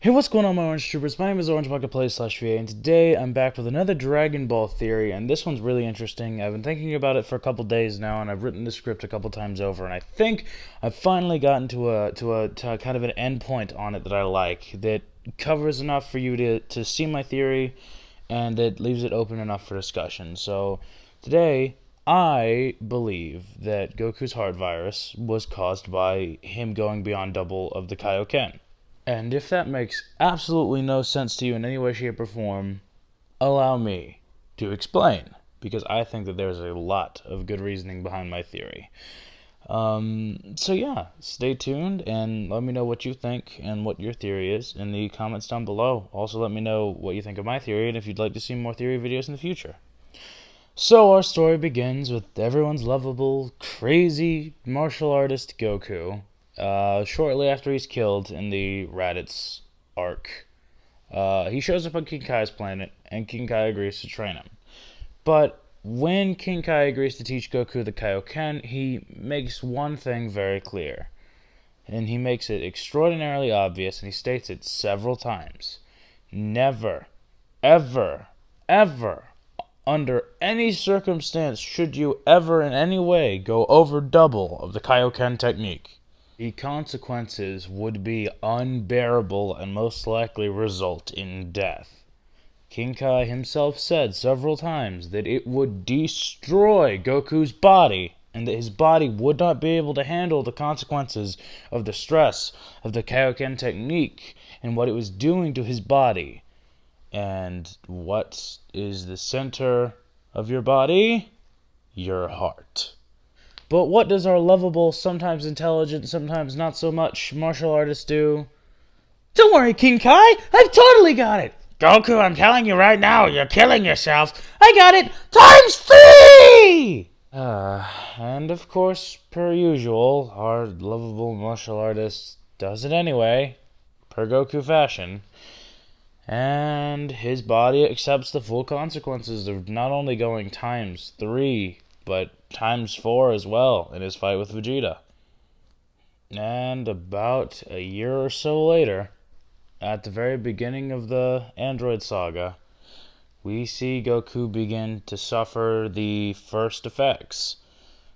Hey, what's going on, my Orange Troopers? My name is Orange Marketplace /VA, and today I'm back with another Dragon Ball theory, and this one's really interesting. I've been thinking about it for a couple days now, and I've written the script a couple times over, and I think I've finally gotten to kind of an end point on it that I like, that covers enough for you to see my theory, and that leaves it open enough for discussion. So today, I believe that Goku's heart virus was caused by him going beyond double of the Kaioken. And if that makes absolutely no sense to you in any way, shape, or form, allow me to explain, because I think that there's a lot of good reasoning behind my theory. So yeah, stay tuned and let me know what you think and what your theory is in the comments down below. Also, let me know what you think of my theory and if you'd like to see more theory videos in the future. So our story begins with everyone's lovable, crazy martial artist Goku. Shortly after he's killed in the Raditz arc, he shows up on King Kai's planet, and King Kai agrees to train him. But when King Kai agrees to teach Goku the Kaioken, he makes one thing very clear. And he makes it extraordinarily obvious, and he states it several times. Never, ever, ever, under any circumstance should you ever in any way go over double of the Kaioken technique. The consequences would be unbearable and most likely result in death. King Kai himself said several times that it would destroy Goku's body and that his body would not be able to handle the consequences of the stress of the Kaioken technique and what it was doing to his body. And what is the center of your body? Your heart. But what does our lovable, sometimes intelligent, sometimes not so much martial artist do? Don't worry, King Kai, I've totally got it! Goku, I'm telling you right now, you're killing yourself. I got it ×3! And of course, per usual, our lovable martial artist does it anyway, per Goku fashion. And his body accepts the full consequences of not only going ×3, but ×4 as well in his fight with Vegeta. And about a year or so later, at the very beginning of the Android saga, we see Goku begin to suffer the first effects.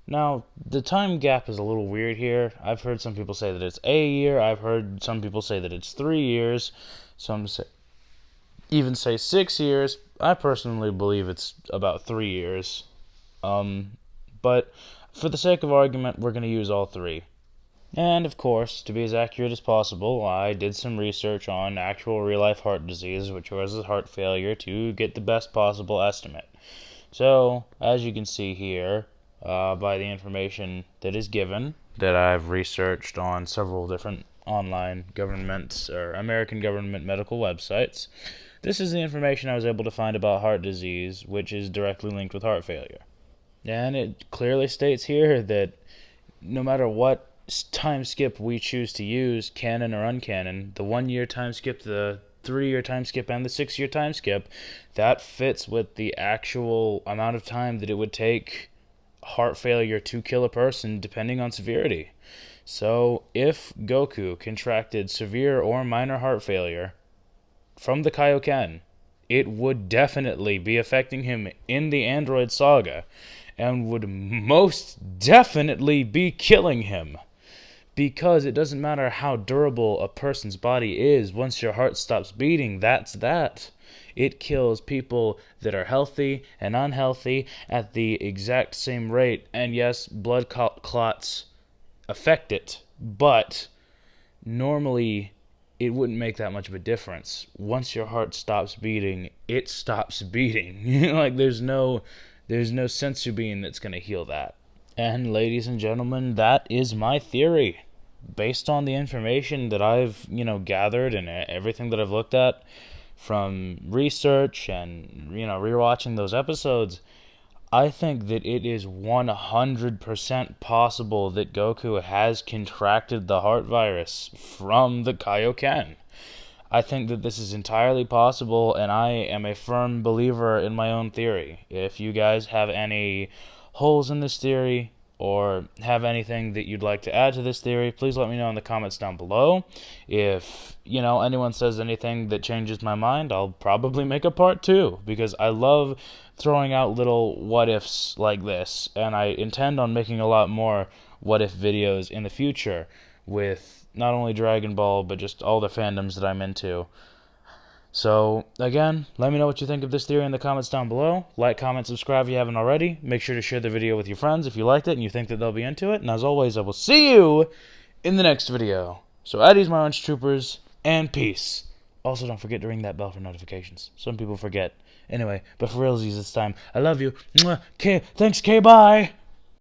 Now, the time gap is a little weird here. I've heard some people say that it's a year. I've heard some people say that it's 3 years. Some even say 6 years. I personally believe it's about 3 years. But for the sake of argument, we're going to use all 3. And of course, to be as accurate as possible, I did some research on actual real-life heart disease, which was heart failure, to get the best possible estimate. So, as you can see here, by the information that is given, that I've researched on several different online government or American government medical websites, this is the information I was able to find about heart disease, which is directly linked with heart failure. And it clearly states here that no matter what time skip we choose to use, canon or uncanon, the 1 year time skip, the 3 year time skip, and the 6 year time skip, that fits with the actual amount of time that it would take heart failure to kill a person, depending on severity. So if Goku contracted severe or minor heart failure from the Kaioken, it would definitely be affecting him in the Android saga, and would most definitely be killing him. Because it doesn't matter how durable a person's body is, once your heart stops beating, that's that. It kills people that are healthy and unhealthy at the exact same rate. And yes, blood clots affect it, but normally it wouldn't make that much of a difference. Once your heart stops beating, it stops beating. Like there's no senzu bean that's going to heal that. And ladies and gentlemen, that is my theory. Based on the information that I've, gathered and everything that I've looked at from research and, rewatching those episodes, I think that it is 100% possible that Goku has contracted the heart virus from the Kaioken. I think that this is entirely possible, and I am a firm believer in my own theory. If you guys have any holes in this theory, or have anything that you'd like to add to this theory, please let me know in the comments down below. If, anyone says anything that changes my mind, I'll probably make a part 2, because I love throwing out little what-ifs like this, and I intend on making a lot more what-if videos in the future with not only Dragon Ball, but just all the fandoms that I'm into. So, again, let me know what you think of this theory in the comments down below. Like, comment, subscribe if you haven't already. Make sure to share the video with your friends if you liked it and you think that they'll be into it. And as always, I will see you in the next video. So, addies, my orange troopers, and peace. Also, don't forget to ring that bell for notifications. Some people forget. Anyway, but for realsies this time, I love you. Mwah. Thanks, K, bye!